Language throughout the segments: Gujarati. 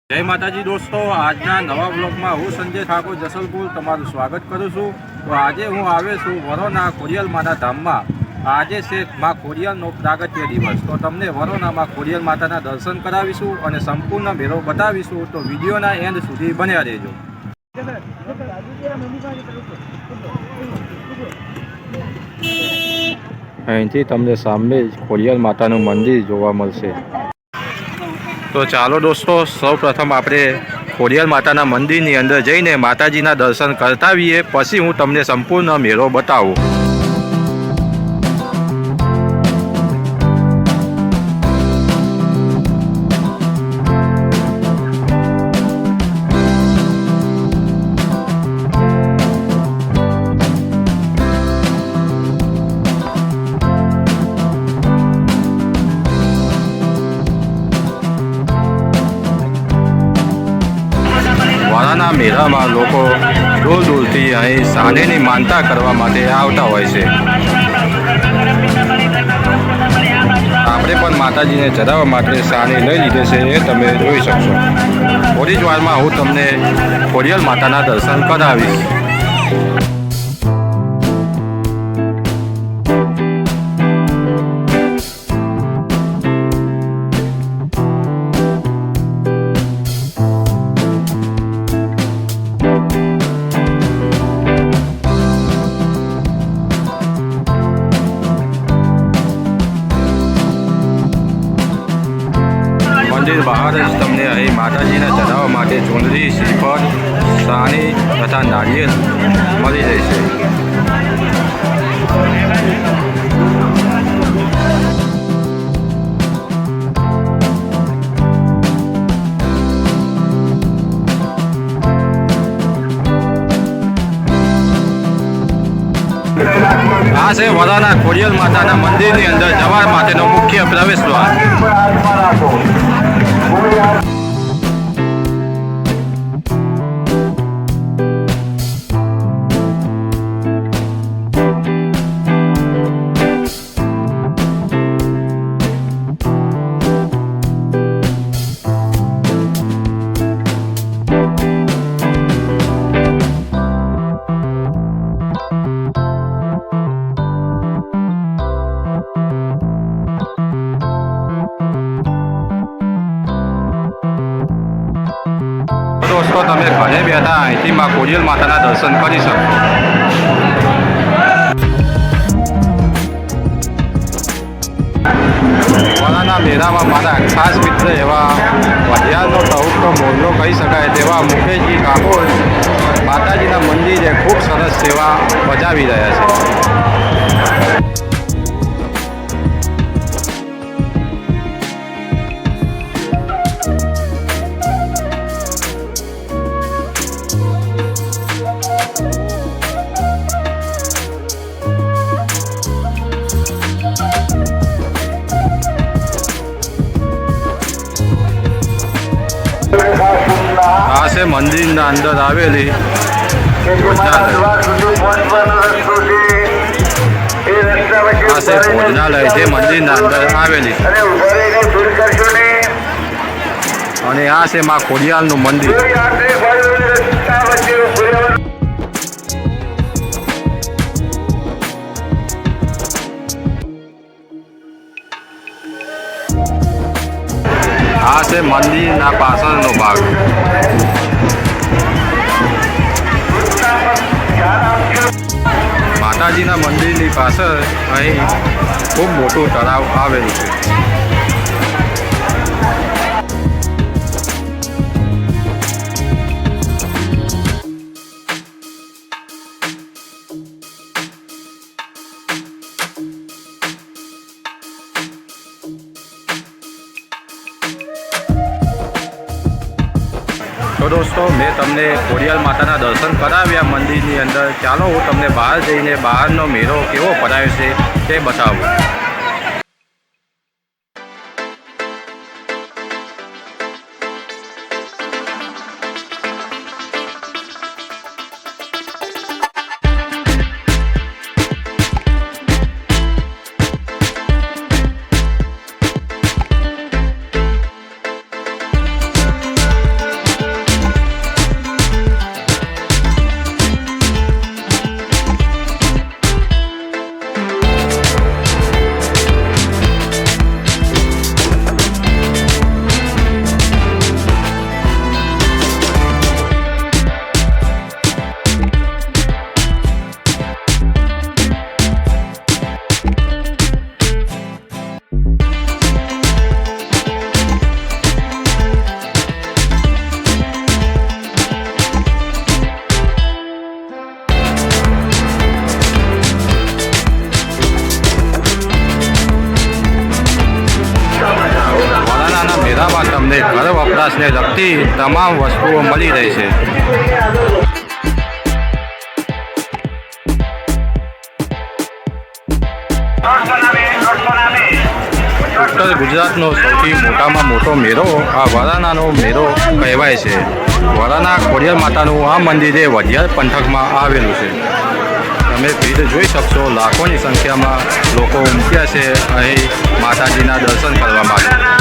જય માતાજી દોસ્તો, આજના નવા બ્લોગમાં હું સંજય ઠાકોર જસલપુર તમારું સ્વાગત કરું છું। તો આજે હું આવ્યો છું વરોના ખોડિયાલમાના ધામમાં। આજે છે મા ખોડિયાલનો પ્રાગટ્ય દિવસ। તો તમને વરોનામાં ખોડિયાલ માતાના દર્શન કરાવીશું અને સંપૂર્ણ મેળો બતાવીશું। તો વિડીયોના એન્ડ સુધી બન્યા રહેજો। અહીંથી તમને સામે જ ખોડિયાલ માતાનું મંદિર જોવા મળશે। તો ચાલો દોસ્તો, સૌ પ્રથમ આપણે ખોડિયાલ માતાના મંદિરની અંદર જઈને માતાજીના દર્શન કરતા આવીએ, પછી હું તમને સંપૂર્ણ મેળો બતાવું। વરાના મેળામાં લોકો દૂર દૂરથી અહીં સાનેની માનતા કરવા માટે આવતા હોય છે। આપણે પણ માતાજીને ચડાવવા માટે સાને લઈ લીધે છે, એ તમે જોઈ શકશો। થોડી જ વારમાં હું તમને ખોડિયાલ માતાના દર્શન કરાવીશ। મંદિર બહાર જ તમને અહીં માતાજીને ચડાવવા માટે ચૂંદડી, શ્રીફળ, સાની તથા નારિયેળ મળી રહેશે। આ છે વરાના ખોડિયાલ માતાના મંદિરની અંદર જવા માટેનો મુખ્ય પ્રવેશ દ્વાર। દોસ્તો, તમે ઘરે બેઠા અહીંથી માં ખોડિયાલ માતાના દર્શન કરી શકો। વરાના મેળામાં મારા ખાસ મિત્ર એવા વઢિયારનો ટહુકનો મોરલો કહી શકાય તેવા મુકેશજી કાકોર માતાજીના મંદિરે ખૂબ સરસ સેવા બજાવી રહ્યા છે। આ છે મંદિરના અંદર આવેલી ભોજનાલય। આ છે ભોજનાલય જે મંદિરના અંદર આવેલી, અને આ છે મા ખોડિયાલનું મંદિર। આ છે મંદિરના પાછળનો ભાગ। માતાજીના મંદિરની પાછળ અહીં ખૂબ મોટું તળાવ આવેલું છે। તો દોસ્તો, મેં તમને ખોડિયાલ માતાના દર્શન કરાવ્યા મંદિરની અંદર। ચાલો હું તમને બહાર જઈને બહારનો મેળો કેવો ભરાયો છે તે બતાવું। ને લગતી તમામ વસ્તુઓ મળી રહેશે. ઉત્તર ગુજરાતનો સૌથી મોટામાં મોટો મેળો આ વરાણાનો મેળો કહેવાય છે. વરાણા ખોડિયાર માતાનું આ મંદિર એ વઢિયાર પંથકમાં આવેલું છે. તમે ભીડ જોઈ શકશો, લાખોની સંખ્યામાં લોકો ઉમટ્યા છે અહીં માતાજીના દર્શન કરવા માટે.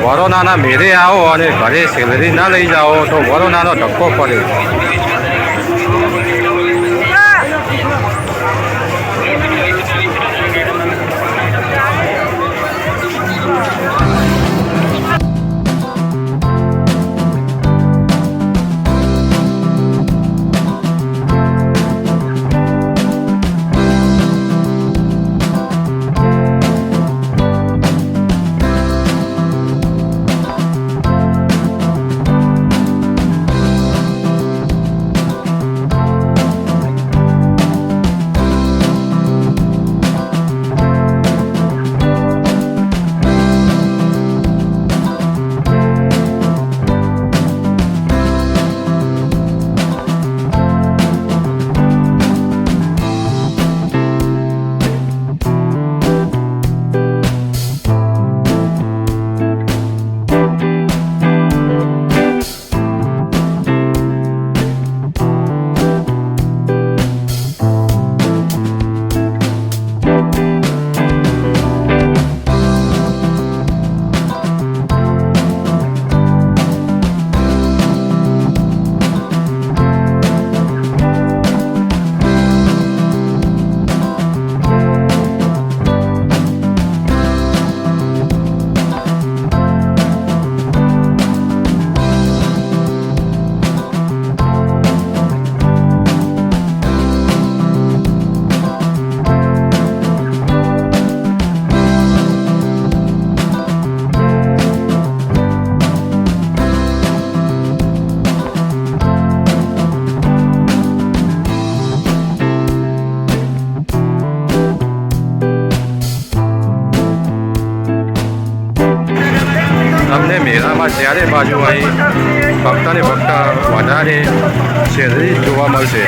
વરોનાના મેળે આવો અને ઘરે સેલરી ના લઈ જાઓ તો વરોનાનો ધક્કો પડે. તમને મેળામાં ચારે બાજુ અહીં ફક્ત ને ફક્ત વધારે શેરડી જોવા મળશે.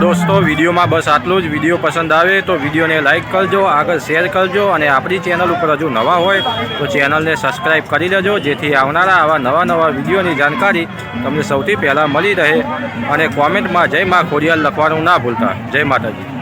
દોસ્તો વિડીયોમાં બસ આટલું જ. વિડીયો પસંદ આવે તો વિડીયોને લાઇક કરજો, આગળ શેર કરજો અને આપણી ચેનલ ઉપર હજુ નવા હોય તો ચેનલને સબસ્ક્રાઈબ કરી લેજો, જેથી આવનારા આવા નવા વિડીયોની જાણકારી તમને સૌથી પહેલાં મળી રહે. અને કોમેન્ટમાં જય મા ખોડિયાર લખવાનું ના ભૂલતા. જય માતાજી.